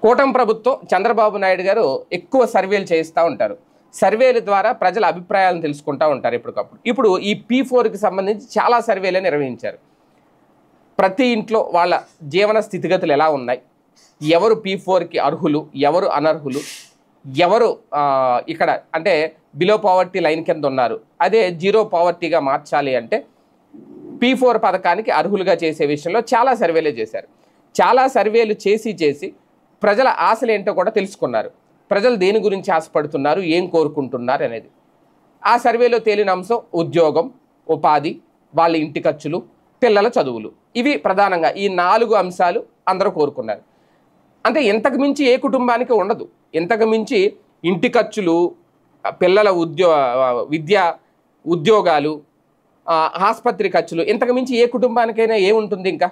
కూటమి ప్రభుత్వం చంద్రబాబు నాయుడు గారు ఎక్కువ సర్వేలు చేయిస్తూ ఉంటారు. సర్వేల ద్వారా ప్రజల అభిప్రాయాలను తెలుసుకుంటూ ఉంటారు ఎప్పటికప్పుడు. ఇప్పుడు ఈ P4కి సంబంధించి చాలా సర్వేలు నిర్వహించారు. ప్రతి ఇంట్లో వాళ్ళ జీవన స్థితిగతులు ఎలా ఉన్నాయి, ఎవరు P4కి అర్హులు, ఎవరు అనర్హులు, ఎవరు ఇక్కడ అంటే బిలో పావర్టీ లైన్ కింద ఉన్నారు, అదే జీరో పావర్టీగా మార్చాలి అంటే P4 పథకానికి అర్హులుగా చేసే విషయంలో చాలా సర్వేలు చేశారు. చాలా సర్వేలు చేసి ప్రజల ఆశలు ఏంటో కూడా తెలుసుకున్నారు. ప్రజలు దేని గురించి ఆశపడుతున్నారు, ఏం కోరుకుంటున్నారు అనేది. ఆ సర్వేలో తేలిన అంశం ఉద్యోగం, ఉపాధి, వాళ్ళ ఇంటి ఖర్చులు, పిల్లల చదువులు. ఇవి ప్రధానంగా ఈ 4 అంశాలు అందరూ కోరుకున్నారు. అంటే ఇంతకు మించి ఏ కుటుంబానికి ఉండదు. ఇంతకు మించి ఇంటి ఖర్చులు, పిల్లల విద్య, ఉద్యోగాలు, ఆసుపత్రి ఖర్చులు, ఇంతకు మించి ఏ కుటుంబానికైనా ఏముంటుంది ఇంకా?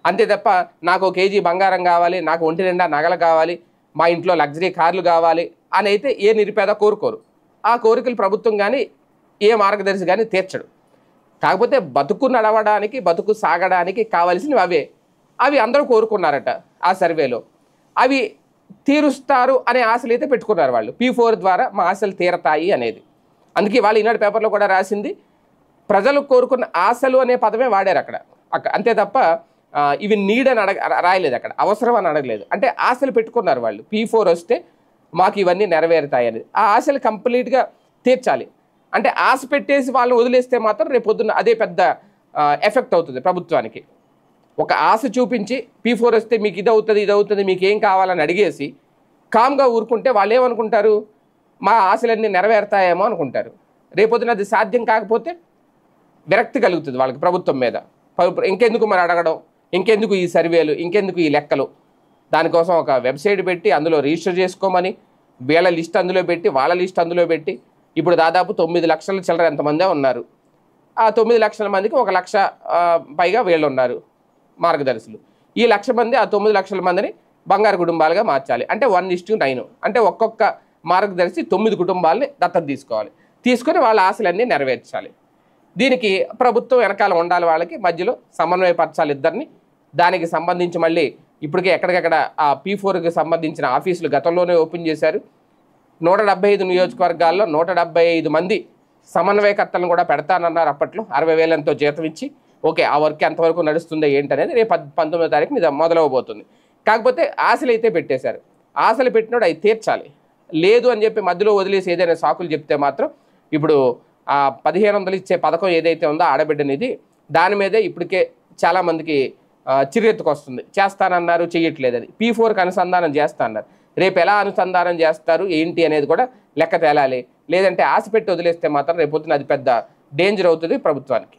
అంతే తప్ప నాకు 1 కేజీ బంగారం కావాలి, నాకు ఒంటి నిండా నగలు కావాలి, మా ఇంట్లో లగ్జరీ కార్లు కావాలి అని అయితే ఏ నిరుపేద కోరుకోరు. ఆ కోరికలు ప్రభుత్వం కానీ ఏ మార్గదర్శి కానీ తీర్చడు. కాకపోతే బతుకు నడవడానికి, బతుకు సాగడానికి కావాల్సినవి అవే. అవి అందరూ కోరుకున్నారట ఆ సర్వేలో. అవి తీరుస్తారు అనే ఆశలు అయితే పెట్టుకున్నారు వాళ్ళు. P4 ద్వారా మా ఆశలు తీరతాయి అనేది. అందుకే వాళ్ళు ఈనాడు పేపర్లో కూడా రాసింది, ప్రజలు కోరుకున్న ఆశలు అనే పదమే వాడారు అక్కడ. అంతే తప్ప ఇవి నీడ్ అని రాయలేదు, అక్కడ అవసరం అని అడగలేదు. అంటే ఆశలు పెట్టుకున్నారు వాళ్ళు. P4 వస్తే మాకు ఇవన్నీ నెరవేరుతాయి అనేది. ఆ ఆశలు కంప్లీట్గా తీర్చాలి. అంటే ఆశ పెట్టేసి వాళ్ళని వదిలేస్తే మాత్రం రేపు పొద్దున్న అదే పెద్ద ఎఫెక్ట్ అవుతుంది ప్రభుత్వానికి. ఒక ఆశ చూపించి P4 వస్తే మీకు ఇది అవుతుంది, మీకు ఏం కావాలని అడిగేసి కామ్గా ఊరుకుంటే వాళ్ళు ఏమనుకుంటారు, మా ఆశలన్నీ నెరవేరుతాయేమో అనుకుంటారు. రేపొద్దున అది సాధ్యం కాకపోతే విరక్తి కలుగుతుంది వాళ్ళకి ప్రభుత్వం మీద. ఇంకెందుకు మరి అడగడం, ఇంకెందుకు ఈ సర్వేలు, ఇంకెందుకు ఈ లెక్కలు. దానికోసం ఒక వెబ్సైట్ పెట్టి అందులో రిజిస్టర్ చేసుకోమని వీళ్ళ లిస్ట్ అందులో పెట్టి, వాళ్ళ లిస్ట్ అందులో పెట్టి, ఇప్పుడు దాదాపు 9 లక్షల చిల్లర ఎంతమందే ఉన్నారు. ఆ 9 లక్షల మందికి 1 లక్ష పైగా వీళ్ళు ఉన్నారు మార్గదర్శులు. ఈ 1,00,000 మంది ఆ 9 లక్షల మందిని బంగారు కుటుంబాలుగా మార్చాలి. అంటే 1:9. అంటే ఒక్కొక్క మార్గదర్శి 9 కుటుంబాలని దత్తత తీసుకోవాలి. తీసుకొని వాళ్ళ ఆశలన్నీ నెరవేర్చాలి. దీనికి ప్రభుత్వం వెనకాల ఉండాలి, వాళ్ళకి మధ్యలో సమన్వయపరచాలి ఇద్దరిని. దానికి సంబంధించి మళ్ళీ ఇప్పటికే ఎక్కడికక్కడ ఆ P4కి సంబంధించిన ఆఫీసులు గతంలోనే ఓపెన్ చేశారు. 175 నియోజకవర్గాల్లో 175 మంది సమన్వయకర్తలను కూడా పెడతానన్నారు అప్పట్లో. 60,000 జీతం ఇచ్చి. ఓకే, ఆ వర్క్ ఎంతవరకు నడుస్తుందో ఏంటనేది రేపు 19వ తారీఖున ఇది మొదలవబోతుంది. కాకపోతే ఆశలు అయితే పెట్టేశారు. ఆశలు పెట్టినోడు అవి తీర్చాలి. లేదు అని చెప్పి మధ్యలో వదిలేసి ఏదైనా సాకులు చెప్తే మాత్రం ఇప్పుడు ఆ 1,500 ఇచ్చే పథకం ఏదైతే ఉందో ఆడబిడ్డనిది, దాని మీదే ఇప్పటికే చాలామందికి చిరెత్తుకొస్తుంది. చేస్తానన్నారు, చెయ్యట్లేదు. అది P4కి అనుసంధానం చేస్తా అన్నారు. రేపు ఎలా అనుసంధానం చేస్తారు ఏంటి అనేది కూడా లెక్క తేలాలి. లేదంటే ఆశ పెట్టి వదిలేస్తే మాత్రం రేపొద్దున అది పెద్ద డేంజర్ అవుతుంది ప్రభుత్వానికి.